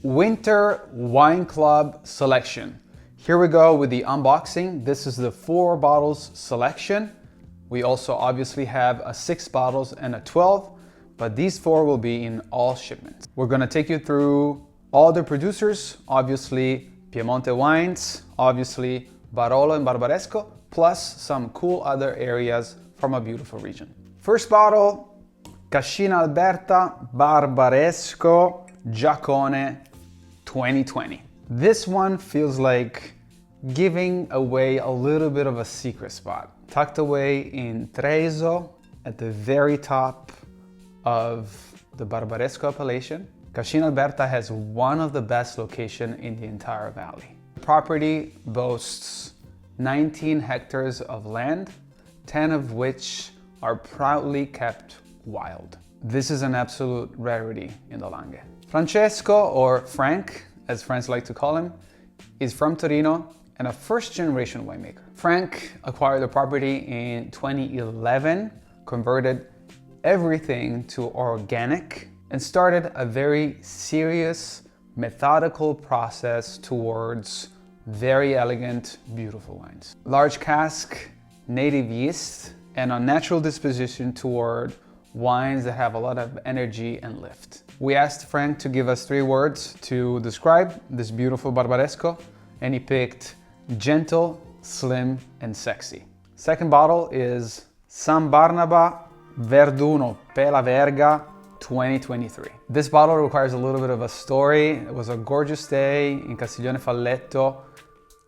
Winter Wine Club selection. Here we go with the unboxing. This is the 4 bottles selection. We also obviously have a 6 bottles and a 12, but these 4 will be in all shipments. We're gonna take you through all the producers, obviously Piemonte wines, obviously Barolo and Barbaresco, plus some cool other areas from a beautiful region. First bottle, Cascina Alberta Barbaresco Giacone 2020. This one feels like giving away a little bit of a secret spot. Tucked away in Treviso at the very top of the Barbaresco appellation. Cascina Alberta has one of the best locations in the entire valley. The property boasts 19 hectares of land, 10 of which are proudly kept wild. This is an absolute rarity in the Langhe. Francesco, or Frank, as friends like to call him, is from Torino and a first-generation winemaker. Frank acquired the property in 2011, converted everything to organic, and started a very serious, methodical process towards very elegant, beautiful wines. Large cask, native yeast, and a natural disposition toward wines that have a lot of energy and lift. We asked Frank to give us 3 words to describe this beautiful Barbaresco, and he picked gentle, slim, and sexy. Second bottle is San Barnaba Pelaverga 2023. This bottle requires a little bit of a story. It was a gorgeous day in Castiglione Falletto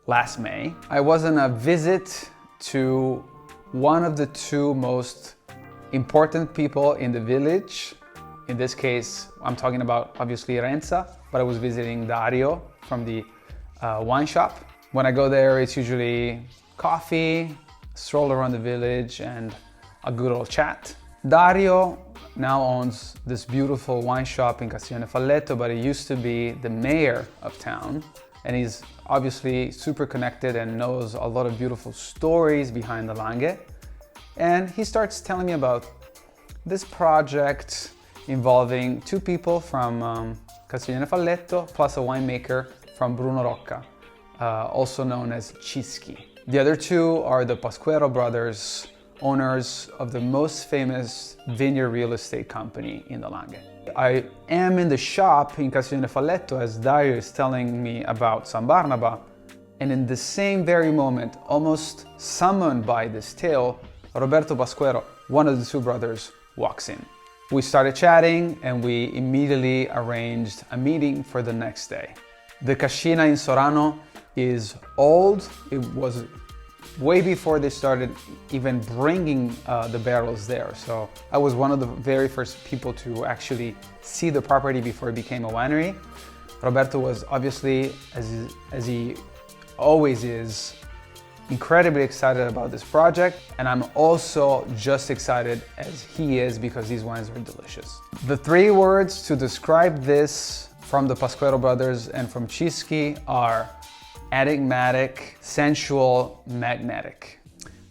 last May. I was on a visit to one of the 2 most important people in the village. In this case, I'm talking about obviously Renza, but I was visiting Dario from the wine shop. When I go there, it's usually coffee, stroll around the village, and a good old chat. Dario now owns this beautiful wine shop in Castiglione Falletto, but he used to be the mayor of town, and he's obviously super connected and knows a lot of beautiful stories behind the Langhe. And he starts telling me about this project involving 2 people from Castiglione Falletto, plus a winemaker from Bruno Rocca, also known as Cischi. The other 2 are the Pasquero brothers, owners of the most famous vineyard real estate company in the Langhe. I am in the shop in Castiglione Falletto as Dario is telling me about San Barnaba, and in the same very moment, almost summoned by this tale, Roberto Pasquero, one of the 2 brothers, walks in. We started chatting and we immediately arranged a meeting for the next day. The Cascina in Sorano is old. It was way before they started even bringing the barrels there. So I was one of the very first people to actually see the property before it became a winery. Roberto was obviously, as he always is, incredibly excited about this project, and I'm also just excited as he is because these wines are delicious. The 3 words to describe this from the Pasquero brothers and from Cischi are enigmatic, sensual, magnetic.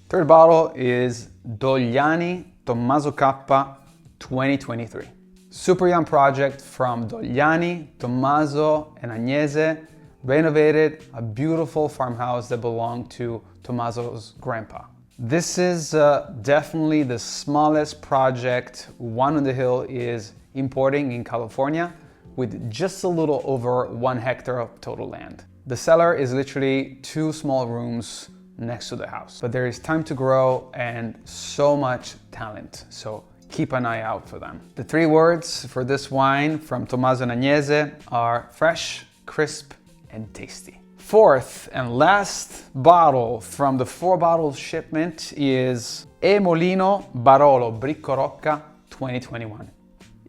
Third bottle is Dogliani Tommaso Cappa 2023. Super young project from Dogliani, Tommaso, and Agnese. Renovated a beautiful farmhouse that belonged to Tommaso's grandpa. This is definitely the smallest project Oneonthehill is importing in California, with just a little over 1 hectare of total land. The cellar is literally 2 small rooms next to the house, but there is time to grow and so much talent, so keep an eye out for them. The 3 words for this wine from Tommaso and Agnese are fresh, crisp, and tasty. Fourth and last bottle from the 4 bottles shipment is Molino Barolo Bricco Rocca 2021.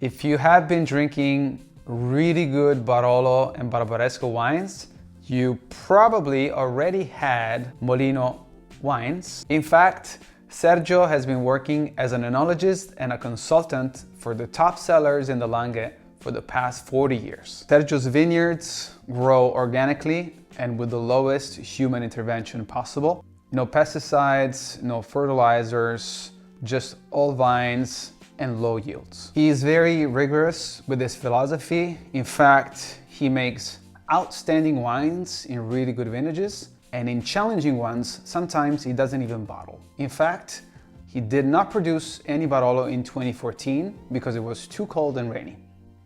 If you have been drinking really good Barolo and Barbaresco wines, you probably already had Molino wines. In fact, Sergio has been working as an enologist and a consultant for the top sellers in the Langhe for the past 40 years. Sergio's vineyards grow organically and with the lowest human intervention possible. No pesticides, no fertilizers, just all vines and low yields. He is very rigorous with his philosophy. In fact, he makes outstanding wines in really good vintages, and in challenging ones, sometimes he doesn't even bottle. In fact, he did not produce any Barolo in 2014 because it was too cold and rainy.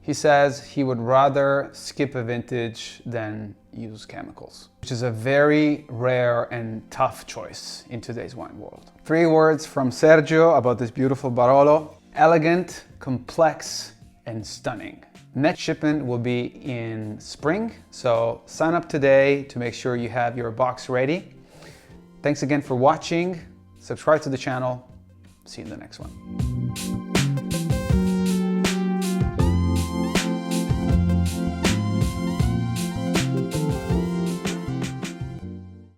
He says he would rather skip a vintage than use chemicals, which is a very rare and tough choice in today's wine world. 3 words from Sergio about this beautiful Barolo: elegant, complex, and stunning. Next shipment will be in spring, so sign up today to make sure you have your box ready. Thanks again for watching. Subscribe to the channel. See you in the next one.